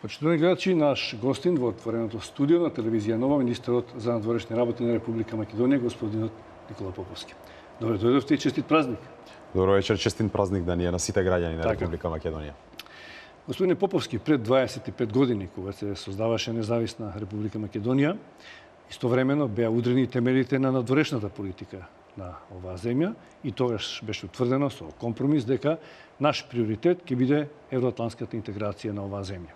Почитувани гледачи, наш гостин во отвореното студио на телевизија Нова, министерот за надворешни работи на Република Македонија, господинот Никола Поповски. Добре дојдовте и честит празник. Добро вечер, честит празник да ни е на сите граѓани на Република Македонија. Господине Поповски, пред 25 години, кога се создаваше независна Република Македонија, истовремено беа удрени темелите на надворешната политика на оваа земја и тогаш беше утврдено со компромис дека наш приоритет ќе биде евроатлантската интеграција на оваа земја.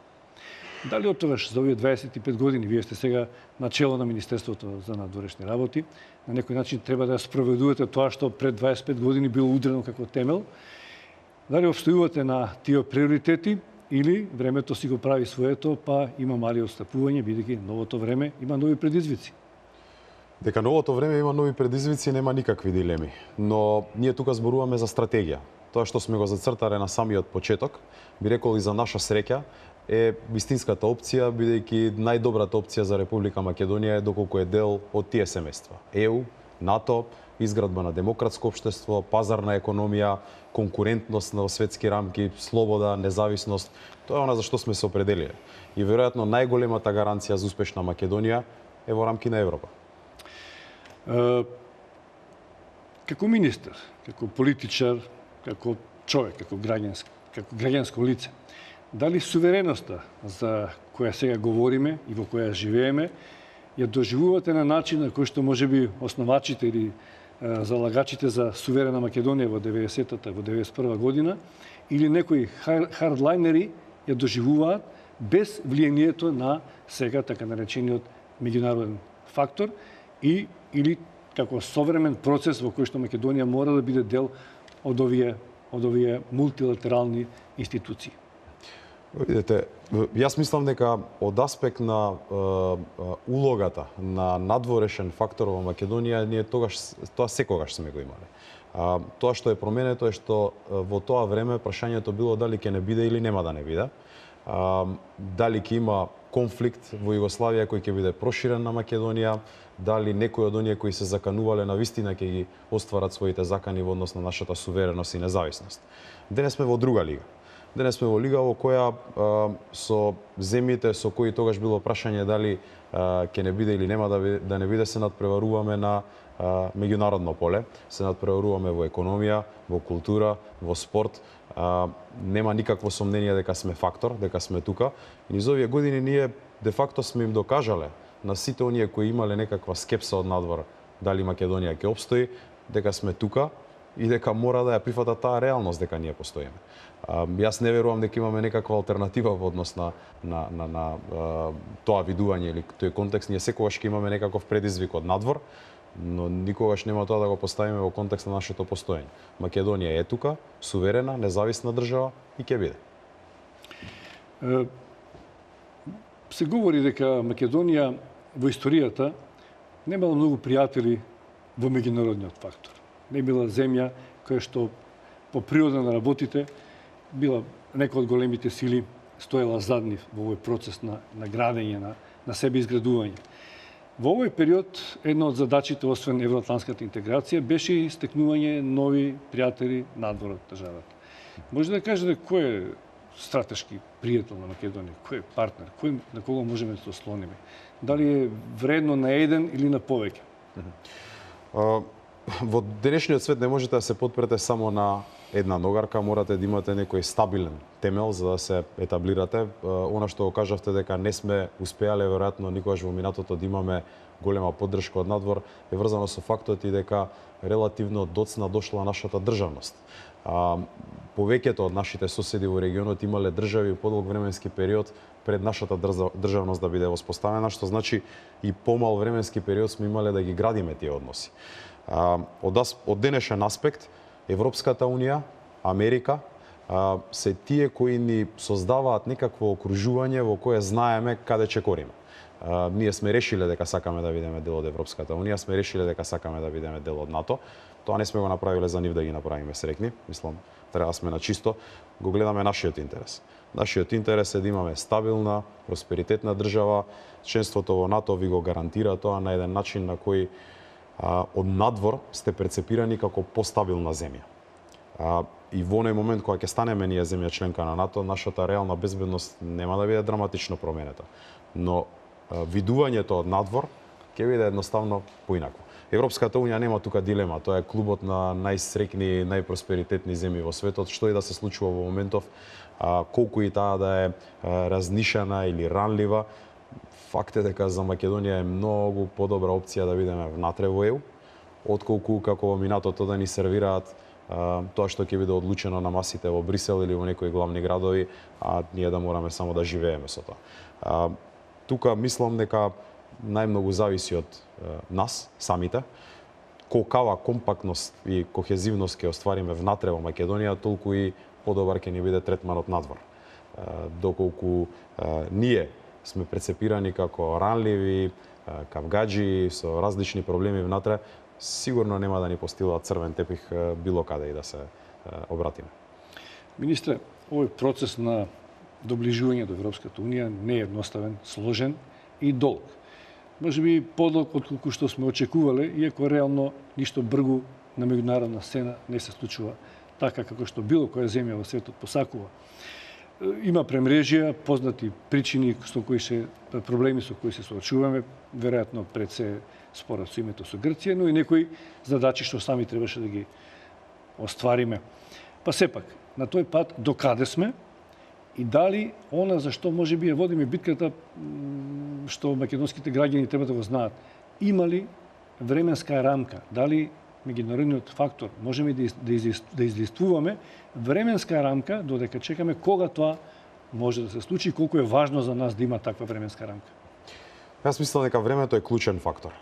Дали од тогаш за овие 25 години, вие сте сега начело на Министерството за надворешни работи, на некој начин треба да спроведувате тоа што пред 25 години било удрено како темел, дали обстојувате на тие приоритети или времето си го прави своето, па има мали отстапување, бидејќи новото време има нови предизвици? Дека новото време има нови предизвици, нема никакви дилеми. Но ние тука зборуваме за стратегија. Тоа што сме го зацртале на самиот почеток, би рекол и за наша среќа, е вистинската опција, бидејќи најдобрата опција за Република Македонија е доколку е дел од тие семејства. ЕУ, НАТО, изградба на демократско општество, пазарна економија, конкурентност на светски рамки, слобода, независност. Тоа е она за што сме се определиле. И веројатно најголемата гаранција за успешна Македонија е во рамки на Европа. Како министер, како политичар, како човек, како граѓанско лице, дали сувереноста за која сега говориме и во која живееме, ја доживувате на начин на кој што можеби основачите или залагачите за суверена Македонија во 90-та, во 91 година, или некои хардлайнери ја доживуваат без влијанието на сега така наречениот меѓународен фактор или како современ процес во кој што Македонија мора да биде дел од овие мултилатерални институции. Видете, јас мислам дека од аспект на улогата на надворешен фактор во Македонија, ние тоа секогаш сме го имале. Тоа што е променето е што во тоа време прашањето било дали ќе не биде или нема да не биде. Дали ќе има конфликт во Југославија кој ќе биде проширен на Македонија, дали некои од оние кои се заканувале на вистина ќе ги остварат своите закани во однос на нашата сувереност и независност. Денес сме во друга лига. Денес сме во лига во која со земјите со кои тогаш било прашање дали ќе не биде или нема да не биде, се надпреваруваме на меѓународно поле, се надпреваруваме во економија, во култура, во спорт. Нема никакво сомнение дека сме фактор, дека сме тука. И низ овие години ние де факто сме им докажале на сите оние кои имале некаква скепса од надвор дали Македонија ќе обстои, дека сме тука и дека мора да ја прифатат таа реалност дека ние постоиме. Јас не верувам дека имаме некаква алтернатива во однос на тоа видување или тој контекст. Ние секогаш ќе имаме некаков предизвик од надвор, но никогаш нема тоа да го поставиме во контекст на нашето постоење. Македонија е тука, суверена, независна држава и ќе биде. Се говори дека Македонија во историјата немала многу пријатели во меѓународниот фактор. Не била земја која што по природа на работите била некоја од големите сили, стоела заднив во овој процес на градење, на себе изградување. Во овој период, една од задачите, освен евроатлантската интеграција, беше и стекнување нови пријатели надвор од државата. Може да кажете кој е стратешки пријател на Македонија, кој е партнер, на кого можеме да се ослониме? Дали е вредно на еден или на повеќе? Во денешниот свет не можете да се потпрете само на една ногарка, морате да имате некој стабилен темел за да се етаблирате. Она што го кажавте дека не сме успеале веројатно никогаш во минатото да имаме голема поддршка од надвор, е врзано со фактот и дека релативно доцна дошла нашата државност. Повеќето од нашите соседи во регионот имале држави подолг временски период пред нашата државност да биде воспоставена, што значи и помал временски период сме имале да ги градиме тие односи. Од денешен аспект, Европската Унија, Америка, се тие кои ни создаваат некакво окружување во кое знаеме каде чекориме. Ние сме решиле дека сакаме да бидеме дел од Европската Унија, сме решиле дека сакаме да бидеме дел од НАТО. Тоа не сме го направиле за нив да ги направиме среќни. Мислам, треба сме на чисто. Го гледаме нашиот интерес. Нашиот интерес е да имаме стабилна, просперитетна држава. Членството во НАТО ви го гарантира тоа на еден начин на кој од надвор сте прецепирани како постабилна земја. И во оној момент кога ќе станеме ние земја членка на НАТО, нашата реална безбедност нема да биде драматично променета. Но видувањето од надвор ќе биде едноставно поинако. Европската унија нема тука дилема, тоа е клубот на најсрекни, најпросперитетни земји во светот, што и да се случува во моментов, колку и таа да е разнишена или ранлива, факт е дека за Македонија е многу подобра опција да бидеме внатре во ЕУ, отколку како во минатото да ни сервираат тоа што ќе биде одлучено на масите во Брисел или во некои главни градови, а ние да мораме само да живееме со тоа. Тука мислам дека најмногу зависи од нас самите. Колкава компактност и кохезивност ќе оствариме внатре во Македонија, толку и подобар ќе ни биде третманот надвор. Доколку ние сме прецепирани како ранливи, кавгаджи со различни проблеми внатре, сигурно нема да ни постилаат црвен тепих било каде и да се обратиме. Министре, овој процес на доближување до Европската унија не е едноставен, сложен и долг. Може би подолг од колку што сме очекувале, иако реално ништо бргу на меѓународна сцена не се случува така како што било која земја во светот посакува. Има премрежија, познати причини со кои се проблеми со кои се соочуваме, веројатно пред се спорот со името со Грција, но и некои задачи што сами требаше да ги оствариме. Па сепак, на тој пат до каде сме и дали она за што можеби ја водиме битката, што македонските граѓани треба да го знаат, има ли временска рамка, дали меѓународниот фактор можеме да излиствуваме временска рамка додека чекаме кога тоа може да се случи и колку е важно за нас да има таква временска рамка. Јас мислам дека времето е клучен фактор.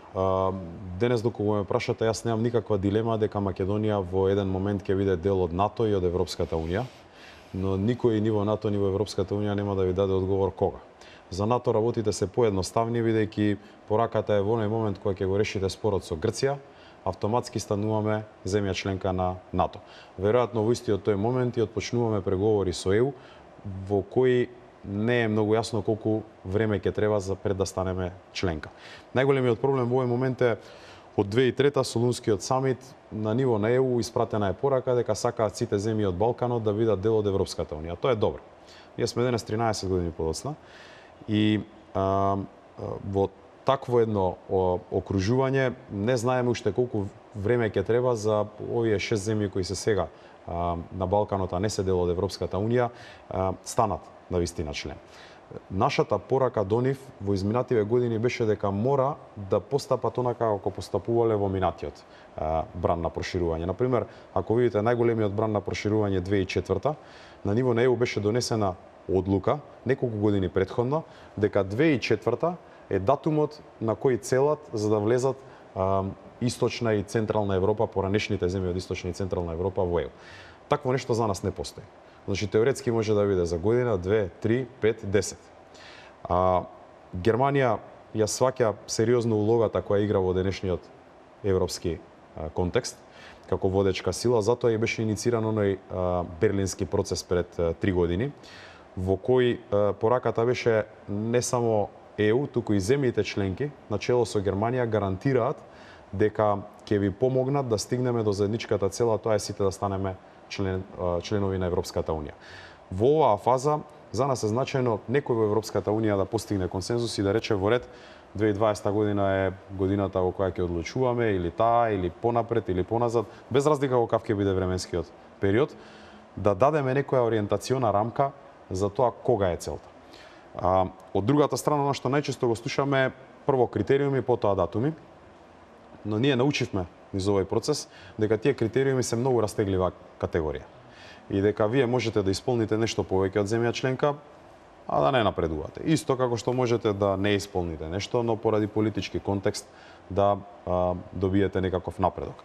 Денес доколку ме прашате, јас немам никаква дилема дека Македонија во еден момент ќе биде дел од НАТО и од Европската унија, но никој ни во НАТО ни во Европската унија нема да ви даде одговор кога. За НАТО работите се поедноставни, бидејќи пораката е во оној момент кога ќе го решите спорот со Грција, автоматски стануваме земја членка на НАТО. Веројатно во истиот тој момент и отпочнуваме преговори со ЕУ, во кои не е многу јасно колку време ќе треба за пред да станеме членка. Најголемиот проблем во овој момент е од 2003 Солунскиот самит на ниво на ЕУ испратена е порака дека сакаат сите земји од Балканот да бидат дел од Европската унија. Тоа е добро. Ние сме денес 13 години подоцна и во такво едно окружување не знаеме уште колку време ќе треба за овие 6 земји кои се сега на Балканот, а не се дел од Европската унија, станат на вистина член. Нашата порака до нив во изминативе години беше дека мора да постапат онака како постапувале во минатиот бран на проширување. Например, ако видите најголемиот бран на проширување 2004 на ниво на ЕУ беше донесена одлука неколку години претходно дека 2004 е датумот на кој целат за да влезат Источна и Централна Европа, поранешните земји од Источна и Централна Европа во ЕУ. Такво нешто за нас не постои. Значи, теоретски може да биде за година, 2, 3, 5, 10. Германија ја сваќа сериозно улогата која игра во денешниот европски контекст, како водечка сила, затоа и беше инициран оној берлински процес пред 3 години, во кој пораката беше не само ЕУ, туку и земјите членки, начело со Германија, гарантираат дека ќе ви помогнат да стигнеме до заедничката цела, тоа е сите да станеме членови на Европската унија. Во оваа фаза за нас е значајно некој во Европската унија да постигне консензус и да рече во ред 2020 година е годината во која ќе одлучуваме или таа или понапред или поназад, без разлика во каков ќе биде временскиот период, да дадеме некоја ориентациона рамка за тоа кога е целта. Од другата страна, она што најчесто го слушаме, прво критериуми, потоа датуми, но ние научивме низ овој процес дека тие критериуми се многу растеглива категорија и дека вие можете да исполните нешто повеќе од земја членка, а да не напредувате. Исто како што можете да не исполните нешто, но поради политички контекст да добиете некаков напредок.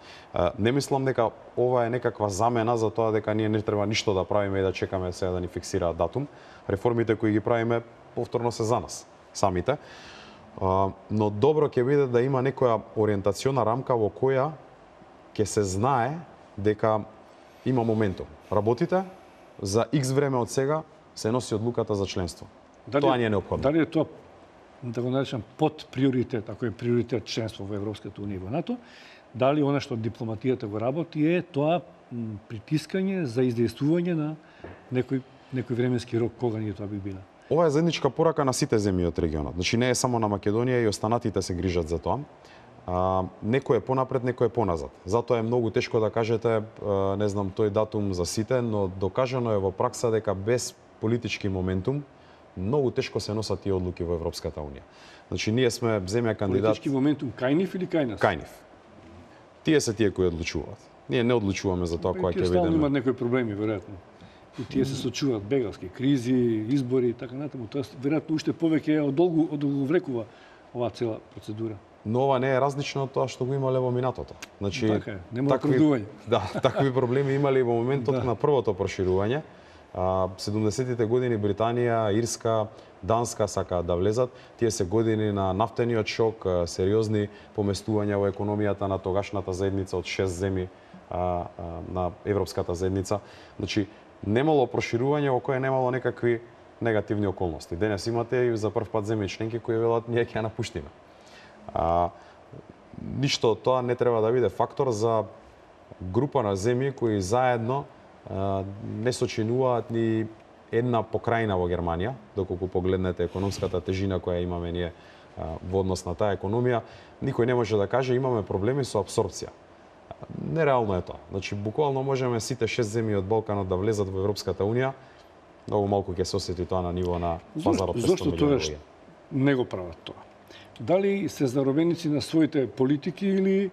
Не мислам дека ова е некаква замена за тоа дека ние не треба ништо да правиме и да чекаме сега да ни фиксираат датум. Реформите кои ги правиме повторно се за нас самите. Но добро ќе биде да има некоја ориентациона рамка во која ќе се знае дека има моментум. Работите за X време од сега се носи одлуката за членство. Тоа не е неопходно. Дали е тоа, да го наречам, под приоритет, ако е приоритет членство во Европската унија и во НАТО, дали она што дипломатијата го работи е тоа притискање за издействување на некој временски рок кога ние тоа би било. Ова е заедничка порака на сите земји од регионот. Значи не е само на Македонија, и останатите се грижат за тоа. Некој е понапред, некој е поназад. Затоа е многу тешко да кажете, не знам, тој датум за сите, но докажано е во пракса дека без политички моментум многу тешко се носат тие одлуки во Европската унија. Значи ние сме земја кандидат. Политички моментум кај нив или кај нас? Кај нив. Тие се тие кои одлучуваат. Ние не одлучуваме за тоа кога ќе Стално видиме. имаат некои проблеми веројатно. И тие се сочуваат бегалски кризи, избори и така натаму. Тоа веројатно уште повеќе одолговрекува оваа цела процедура. Но ова не е различно од тоа што го имале во минатото. Значи Така е, нема оправдување. Да, такви проблеми имале и во моментот на првото проширување. 70-тите години Британија, Ирска, Данска сакаат да влезат. Тие се години на нафтениот шок, сериозни поместувања во економијата на тогашната заедница од 6 земји на Европската заедница. Значи, немало проширување во кое немало некакви негативни околности. Денес имате и за прв пат земји членки кои велат ние ќе ја напуштиме. Ништо од тоа не треба да биде фактор за група на земји кои заедно не сочинуваат ни една покрајна во Германија, доколку погледнете економската тежина која имаме ние во однос на таа економија, никој не може да каже имаме проблеми со апсорпција. Нереално е тоа. Значи, буквално можеме сите 6 земји од Балканот да влезат во Европската унија, многу малку ќе се осети тоа на ниво на пазарот 500 милиони. Зошто тоа не го прават тоа? Дали се заробеници на своите политики или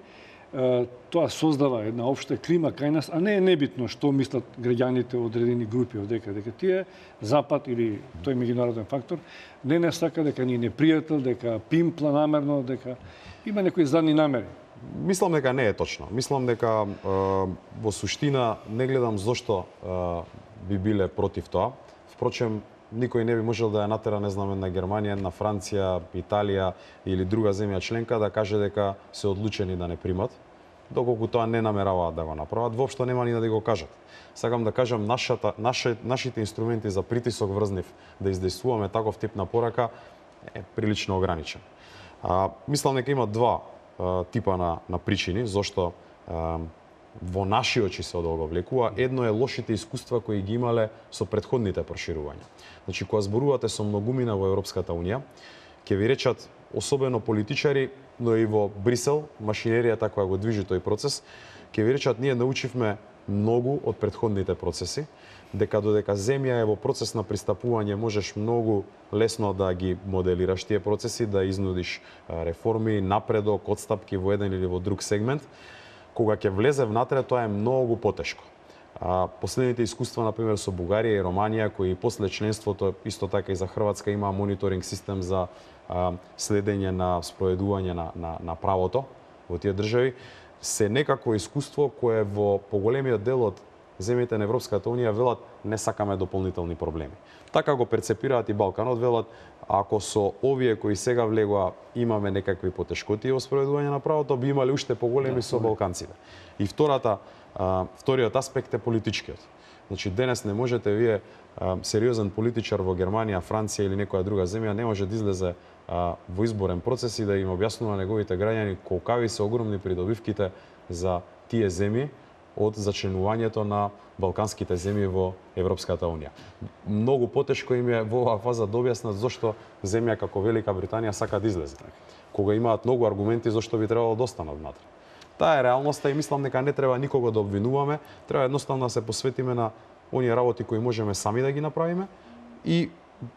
тоа создава една општа клима кај нас, а не е небитно што мислат граѓаните од одредени групи дека тие Запад или тој меѓународен фактор не сака, дека ни е непријател, дека пимпла намерно, дека има некои задни намери. Мислам дека не е точно. Мислам дека во суштина не гледам зошто би биле против тоа. Впрочем, никој не би можел да ја натера, не знам, на Германија, на Франција, Италија или друга земја членка да каже дека се одлучени да не примат, доколку тоа не намераваат да го направат, воопшто нема ни да го кажат. Сакам да кажам, нашите инструменти за притисок врз нив да издействуваме таков тип на порака е прилично ограничен. Мислам дека има два типа на причини зошто во наши очи се одолговлекува. Едно е лошите искуства кои ги имале со претходните проширувања. Значи, кога зборувате со многумина во Европската унија, ќе ви речат, особено политичари, но и во Брисел, машинеријата која го движи тој процес, ќе ви речат, ние научивме многу од претходните процеси, дека додека земја е во процес на пристапување, можеш многу лесно да ги моделираш тие процеси, да изнудиш реформи, напредок, одстапки во еден или во друг сегмент. Кога ќе влезе внатре, тоа е многу потешко. Последните искуства, например, со Бугарија и Романија, кои после членството, исто така и за Хрватска, има мониторинг систем за следење на спроведување на правото во тие држави, се некакво искуство кое во поголемиот дел од земјите на Европската унија велат не сакаме дополнителни проблеми. Така го перцепираат и Балканот, велат ако со овие кои сега влегоа имаме некакви потешкоти во спроведување на правото, би имале уште поголеми со балканците. И вториот аспект е политичкиот. Значи денес не можете вие сериозен политичар во Германија, Франција или некоја друга земја не може да излезе во изборен процес и да им објаснува неговите граѓани колкави се огромни придобивките за тие земји од зачленувањето на балканските земји во Европската унија. Многу потешко им е во оваа фаза да објаснат зошто земја како Велика Британија сака да излезе. Кога имаат многу аргументи зошто би требало да останат внатре. Таа е реалноста и мислам дека не треба никого да обвинуваме, треба едноставно да се посветиме на оние работи кои можеме сами да ги направиме и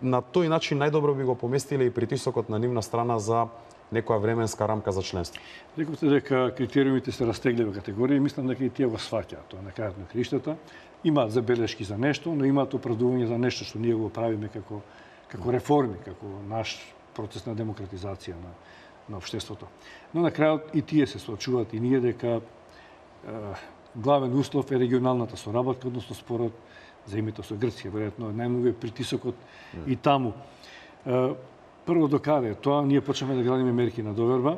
на тој начин најдобро би го поместиле и притисокот на нивна страна за некоја временска рамка за членство. Рековте дека критериумите се растеглива категорија и мислам дека и тие го сваќаат тоа на крајот на криштата. Имаат забелешки за нешто, но имаат оправдување за нешто што ние го правиме како реформи, како наш процес на демократизација на општеството. Но на крајот и тие се соочуваат и ние дека главен услов е регионалната соработка, односно спорот за името со Грција. Веројатно најмногу е притисокот и таму. Прво, докаде е тоа? Ние почнеме да градиме мерки на доверба.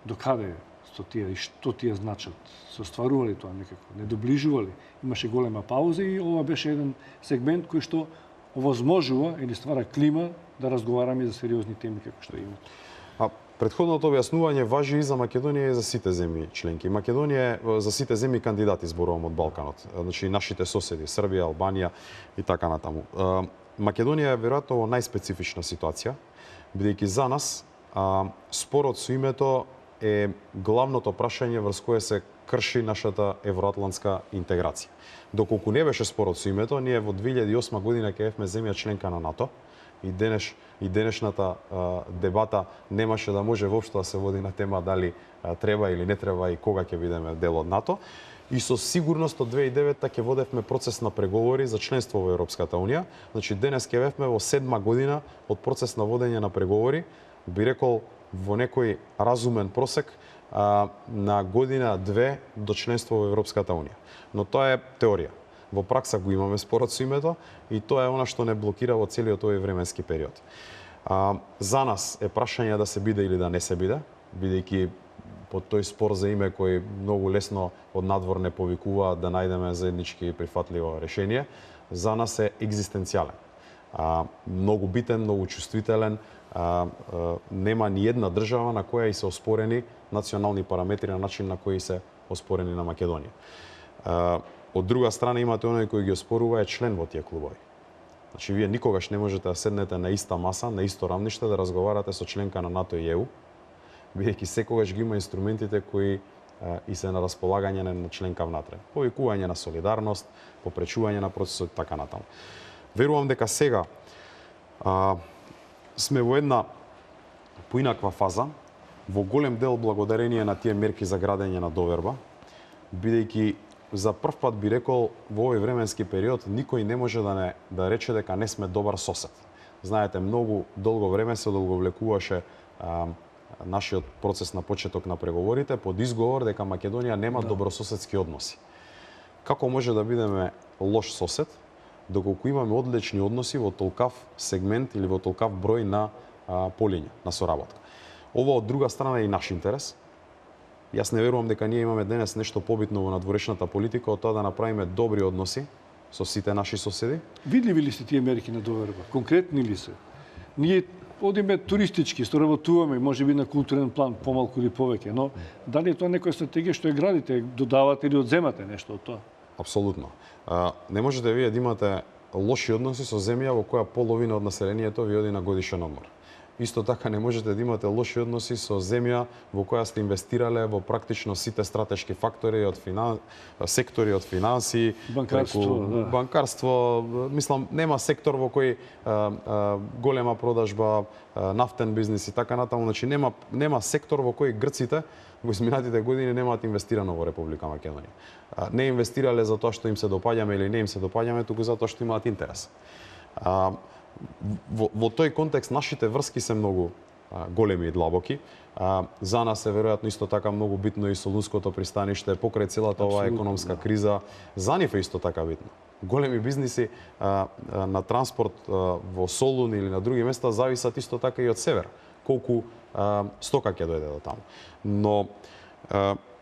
Докаде е со тие и што тие значат? Се остварували тоа некако? Не доближували? Имаше голема пауза и ова беше еден сегмент кој што овозможува или ствара клима да разговараме за сериозни теми како што има. Претходното објаснување важи и за Македонија и за сите земји членки. Македонија е за сите земји кандидати, зборувам од Балканот. Значи нашите соседи, Србија, Албанија и така натаму. Македонија е веројатно во најспецифична ситуација, бидејќи за нас спорот со името е главното прашање врз кое се крши нашата евроатлантска интеграција. Доколку не беше спорот со името, ние во 2008 година ќе бевме земја членка на НАТО и денешната дебата немаше да може воопшто да се води на тема дали треба или не треба и кога ќе бидеме дел од НАТО. И со сигурност од 2009 ќе водевме процес на преговори за членство во Европската Унија. Значи денес ќе бевме во 7 година од процес на водење на преговори, би рекол во некој разумен просек на година-две до членство во Европската Унија. Но тоа е теорија. Во пракса го имаме спорот со името и тоа е она што не блокира во целиот овој временски период. За нас е прашање да се биде или да не се биде, бидејќи под тој спор за име кој многу лесно од надвор не повикува да најдеме заеднички прифатливо решение, за нас е екзистенцијален. Многу битен, многу чувствителен, нема ни една држава на која и се оспорени национални параметри на начин на кои се оспорени на Македонија. Од друга страна имате оној кој ги оспорува е член во тие клубови. Значи вие никогаш не можете да седнете на иста маса, на исто рамниште да разговарате со членка на НАТО и ЕУ, бидејќи секогаш ги има инструментите кои и се на располагање на членка внатре. Повикување на солидарност, попречување на процесот и така натаму. Верувам дека сега сме во една поинаква фаза, во голем дел благодарение на тие мерки за градење на доверба, бидејќи за прв пат би рекол во овој временски период никој не може да рече дека не сме добар сосед. Знаете, многу долго време се одолговлекуваше нашиот процес на почеток на преговорите под изговор дека Македонија нема добрососедски односи. Како може да бидеме лош сосед доколку имаме одлични односи во толкав сегмент или во толкав број на полиња на соработка? Ова од друга страна е и наш интерес. Јас не верувам дека ние имаме денес нешто побитно во надворешната политика од тоа да направиме добри односи со сите наши соседи. Видливи ли се тие мерки на доверба? Конкретни ли се? Ние одиме туристички, соработуваме, може би на културен план, помалку или повеќе, но дали е тоа некоја стратегија што ја градите, додавате или одземате нешто од тоа? Апсолутно. Не можете вие да имате лоши односи со земја во која половина од населението ви оди на годишен одмор. Исто така не можете да имате лоши односи со земја во која сте инвестирале во практично сите стратешки фактори од сектори од финанси, банкарство, мислам нема сектор во кој голема продажба, нафтен бизнис и така натаму, значи нема сектор во кој грците во изминатите години немаат инвестирано во Република Македонија. Не инвестирале за тоа што им се допаѓаме или не им се допаѓаме, туку затоа што имаат интерес. Во тој контекст нашите врски се многу големи и длабоки. За нас е веројатно исто така многу битно и Солунското пристаниште покрај целата оваа економска криза. За нив е исто така битно. Големи бизниси на транспорт во Солун или на други места зависат исто така и од север. Колку стока ќе дојде до таму. Но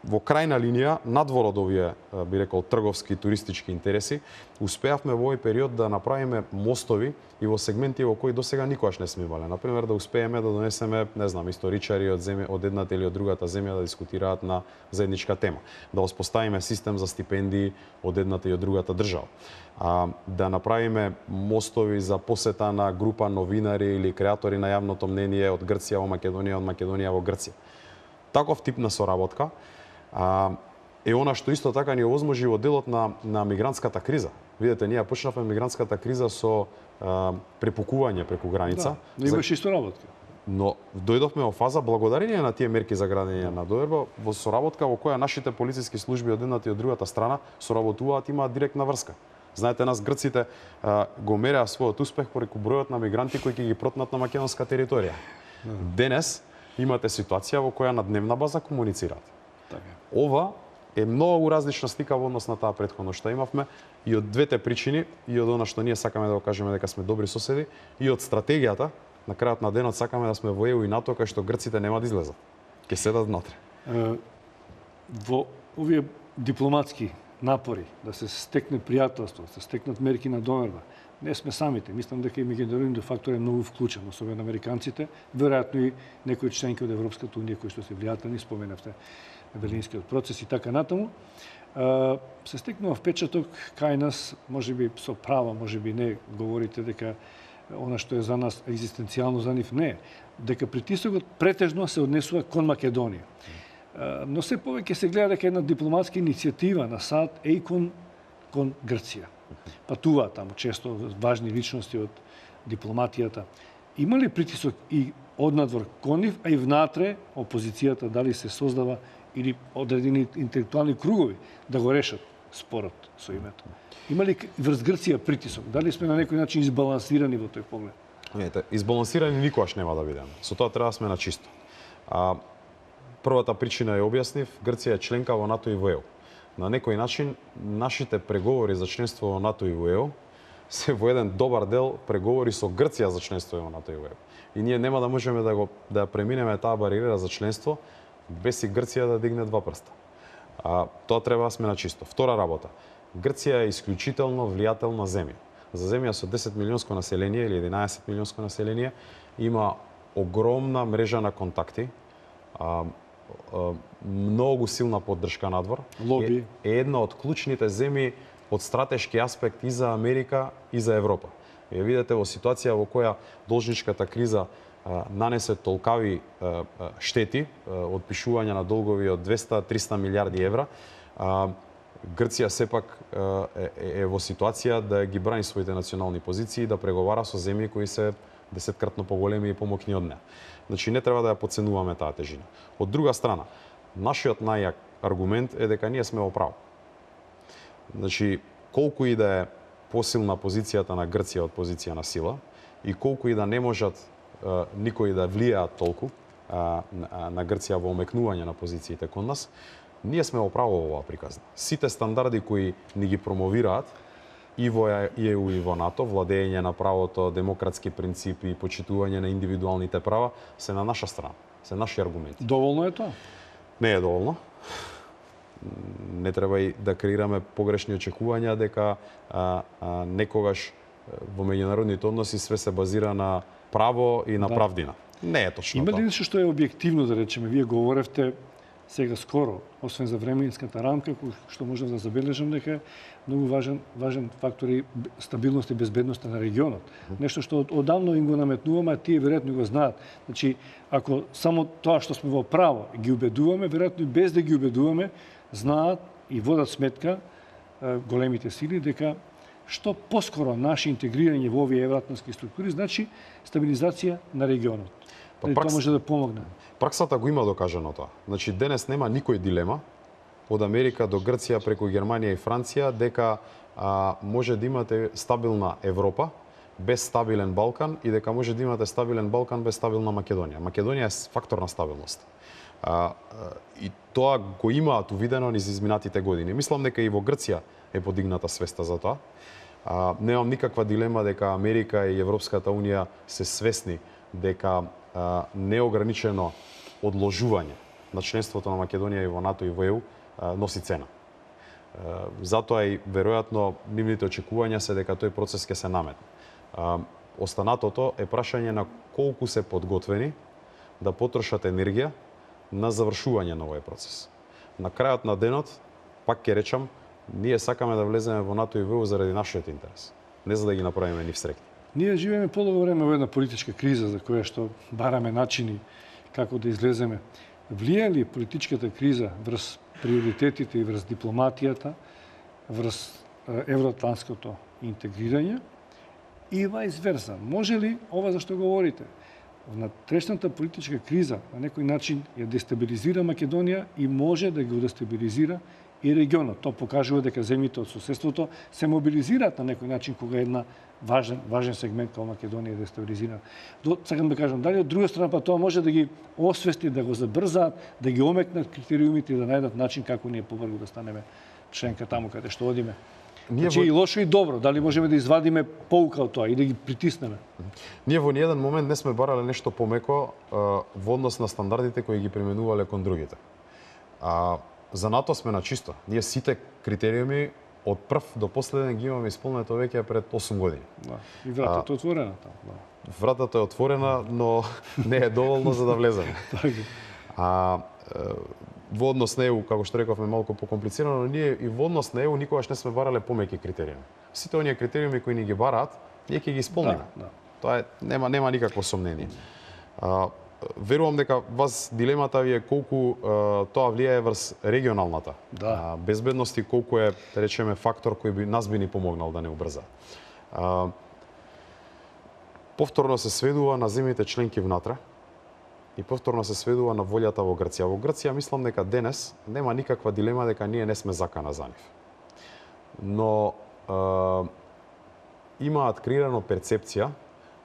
во крајна линија, надвор од овие, би рекол, трговски, туристички интереси, успеавме во овој период да направиме мостови и во сегменти во кои досега никогаш не сме имале. Например, да успееме да донесеме, не знам, историчари од едната или од другата земја да дискутираат на заедничка тема. Да воспоставиме систем за стипендии од едната и од другата држава. Да направиме мостови за посета на група новинари или креатори на јавното мнение од Грција во Македонија, од Македонија во Грција. Таков тип на соработка е она што исто така ни овозможи во делот на мигрантската криза. Видете, ние почнавме мигрантската криза со препукување преку граница. Да, но имаше и соработка. Но дојдовме во фаза благодарение на тие мерки за градење на доверба, во соработка во која нашите полициски служби од едната и од другата страна соработуваат, имаат директна врска. Знаете, нас грците го мереа својот успех преку бројот на мигранти кои ќе ги протнат на македонска територија. Денес имате ситуација во која на дневна база комуницираат. Ова е многу различна слика во однос на таа претходно што имавме и од двете причини, и од она што ние сакаме да го кажеме дека сме добри соседи, и од стратегијата, на крајот на денот сакаме да сме во ЕУ и НАТО, кај што грците нема да излезат. Ќе седат внатре. Во овие дипломатски напори да се стекне пријателство, да се стекнат мерки на доверба, не сме самите. Мислам дека и меѓународниот фактор е многу вклучен, особено американците, веројатно и некои членки од Европската унија кои што се влијателни, споменавте Берлинскиот процес и така натаму. Се стекнува впечаток кај нас, можеби со право, можеби не, говорите дека она што е за нас екзистенцијално за нив не е, дека притисокот претежно се однесува кон Македонија. Но се повеќе се гледа дека една дипломатска иницијатива на САД е и кон Грција. Патуваат таму често важни личности од дипломатијата. Има ли притисок и однадвор кон нив, а и внатре опозицијата дали се создава или одредени интелектуални кругови да го решат спорот со името? Има ли врз Грција притисок? Дали сме на некој начин избалансирани во тој поглед? Видите, избалансирани никогаш нема да бидеме. Со тоа треба да сме на чисто. Првата причина ја објаснив, Грција е членка во НАТО и во ЕУ. На некој начин, нашите преговори за членство во НАТО и во ЕУ се во еден добар дел преговори со Грција за членство во НАТО и во ЕУ. И ние нема да можеме да преминеме таа бариера за членство без и Грција да дигне два прста. Тоа треба да сме на чисто. Втора работа. Грција е исклучително влијателна земја. За земја со 10 милионско население или 11 милионско население има огромна мрежа на контакти, многу силна поддршка надвор. Лоби. Е една од клучните земји од стратешки аспект и за Америка и за Европа. Ја видите во ситуација во која должничката криза нанесе толкави штети, отпишување на долгови од 200-300 милиарди евра, Грција сепак е во ситуација да ги брани своите национални позиции, да преговара со земји кои се 10-кратно поголеми и помоќни од неа. Значи не треба да ја подценуваме таа тежина. Од друга страна, нашиот најјак аргумент е дека ние сме во право. Значи, колку и да е посилна позицијата на Грција од позиција на сила и колку и да не можат никои да влијаат толку на Грција во омекнување на позициите кон нас, ние сме во право во оваа приказна. Сите стандарди кои ни ги промовираат и во ЕУ и во НАТО, владење на правото, демократски принципи, почитување на индивидуалните права, се на наша страна, се наши аргументи. Доволно е тоа? Не е доволно. Не треба и да креираме погрешни очекувања дека некогаш во меѓународните односи све се базира на право и на правдина. Не е точно Има тоа. ли нешто што е објективно, да речеме? Вие говоревте сега скоро, освен за временската рамка, што можам да забележам дека е многу важен фактор и стабилност и безбедност на регионот. Нешто што одавно им го наметнуваме, а тие веројатно го знаат. Значи, ако само тоа што сме во право ги убедуваме, веројатно и без да ги убедуваме, знаат и водат сметка големите сили дека што поскоро наше интегрирање во овие евроатлантски структури значи стабилизација на регионот. Тоа може да помогне. Праксата го има докажано тоа. Значи денес нема никој дилема од Америка до Грција преку Германија и Франција дека може да имате стабилна Европа без стабилен Балкан и дека може да имате стабилен Балкан без стабилна Македонија. Македонија е фактор на стабилност. И тоа го имаат увидено низ изминатите години. Мислам дека и во Грција е подигната свеста за тоа. Немам никаква дилема дека Америка и Европската унија се свесни дека неограничено одложување на членството на Македонија и во НАТО и во ЕУ носи цена. Затоа и веројатно нивните очекувања се дека тој процес ќе се наметне. Останатото е прашање на колку се подготвени да потрошат енергија на завршување на овој процес. На крајот на денот, пак ќе речам, ние сакаме да влеземе во НАТО и во ЕУ заради нашиот интерес, не за да ги направиме нив среќни. Ние живееме подолго време во една политичка криза за која што бараме начини како да излеземе. Влија ли политичката криза врз приоритетите и врз дипломатијата, врз евроатлантското интегрирање и вајс верса? Може ли ова за што говорите? Внатрешната политичка криза на некој начин ја дестабилизира Македонија и може да го дестабилизира и регионот. Тоа покажува дека земјите од соседството се мобилизираат на некој начин кога една важен сегмент како Македонија е дестабилизирана. Сакам да кажам, дали од друга страна па тоа може да ги освести, да го забрзаат, да ги омекнат критериумите и да најдат начин како ние побрзо да станеме членка таму каде што одиме. Значи и лошо и добро, дали можеме да извадиме поука од тоа и да ги притиснеме? Ние во ниеден момент не сме барале нешто помеко во однос на стандардите кои ги применувале кон другите. За НАТО сме на чисто. Ние сите критериуми од прв до последен ги имаме исполнето веќе пред 8 години. Да. И вратата е отворена таму. Да. Вратата е отворена, но не е доволно за да влеземе. Во однос на ЕУ, како што рековме, малку покомплицирано, но ние и во однос на ЕУ никогаш не сме барале помеки критериуми. Сите оние критериуми кои ни ги бараат, ние ќе ги исполниме. Да. Тоа нема никакво сомнение. Верувам дека вас дилемата ви е колку тоа влијае врз регионалната безбедност и колку е, да речеме, фактор кој би нас би ни помогнал да не убрза. Повторно се сведува на земјите членки внатре и повторно се сведува на волјата во Грција. Во Грција мислам дека денес нема никаква дилема дека ние не сме закана за нив. Но имаат креирано перцепција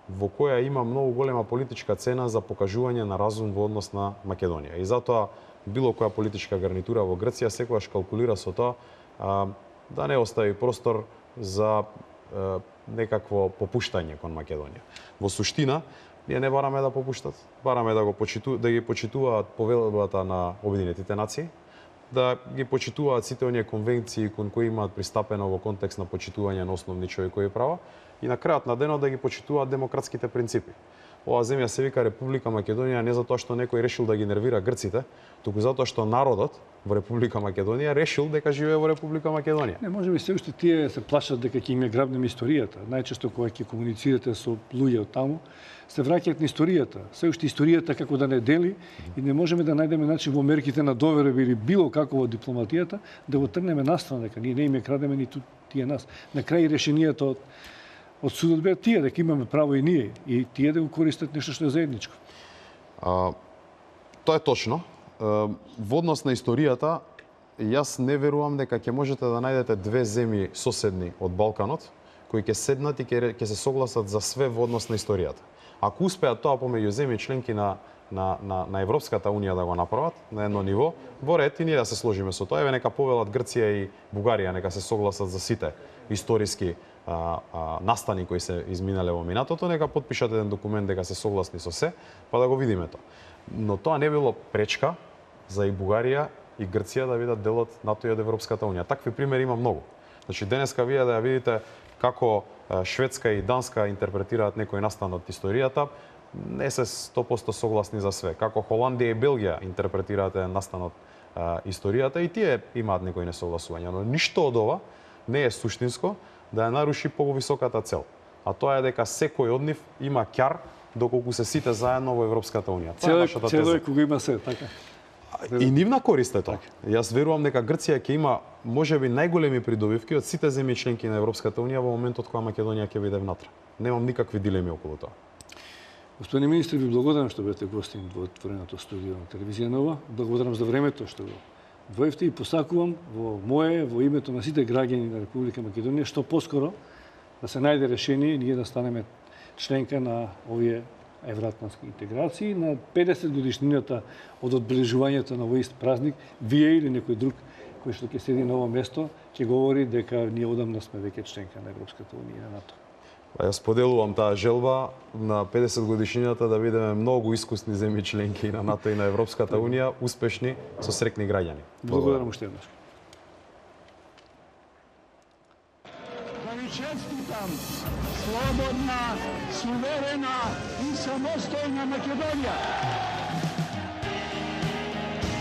во која има многу голема политичка цена за покажување на разум во однос на Македонија. И затоа било која политичка гарнитура во Грција секогаш калкулира со тоа да не остави простор за некакво попуштање кон Македонија. Во суштина, ние не бараме да попуштат, бараме да ги почитуваат повелбата на Обединетите нации, да ги почитуваат сите оние конвенции кон кои имаат пристапено во контекст на почитување на основни човекови права и на крајот на денот да ги почитуваат демократските принципи. Оваа земја се вика Република Македонија не затоа што некој решил да ги нервира грците, туку затоа што народот во Република Македонија решил дека живее во Република Македонија. Не може би се уште тие се плашат дека ќе им ја грабнеме историјата. Најчесто кога ќе комуницирате со луѓе од таму, се враќаат на историјата. Се уште историјата како да не дели и не можеме да најдеме начин во мерките на доверба или било како во дипломатијата да го тргнеме настрана дека ние не им ја крадеме ниту тие нас. На крај решението од судот беа тие дека имаме право и ние и тие да го користат нешто што е заедничко. Тоа е точно. Во однос на историјата, јас не верувам дека ќе можете да најдете две земји соседни од Балканот кои ќе седнат и ќе се согласат за све во однос на историјата. Ако успеат тоа помеѓу земји членки на Европската унија да го направат на едно ниво, во ред и ние да се сложиме со тоа. Еве нека повелат Грција и Бугарија нека се согласат за сите историски настани кои се изминале во минатото, нека потпишат еден документ дека се согласни со се, па да го видиме тоа. Но тоа не било пречка за и Бугарија и Грција да бидат дел од НАТО и од Европската унија. Такви примери има многу. Значи денеска вие да ја видите како Шведска и Данска интерпретираат некој настан од историјата, не се 100% согласни за све. Како Холандија и Белгија интерпретираат еден настан од историјата и тие имаат некои несогласувања, но ништо од ова не е суштинско да ја наруши повисоката цел. А тоа е дека секој од нив има ќар доколку се сите заедно во Европската унија. Цело е кога има се, така. И нивна корист е тоа. Јас верувам дека Грција ќе има можеби најголеми придобивки од сите земји членки на Европската унија во моментот кога Македонија ќе биде внатре. Немам никакви дилеми околу тоа. Господин министр, ви благодарам што бевте гостин во отвореното студио на телевизија Нова. Благодарам за времето што го дојдовте и посакувам во мое, во името на сите граѓани на Република Македонија што поскоро да се најде решение и ние да станеме членка на овие евроатлантски интеграции. На 50 годишнината од одбележувањето на овој ист празник, вие или некој друг кој што ќе седи на ово место, ќе говори дека ние одамна сме веќе членка на Европската унија и на НАТО. Јас поделувам таа желба на 50 годишнината да бидеме многу искусни земји членки на НАТО и на Европската унија, успешни со среќни граѓани. Благодарам уште еднаш. Да ви честитам слободна, суверена и самостојна Македонија.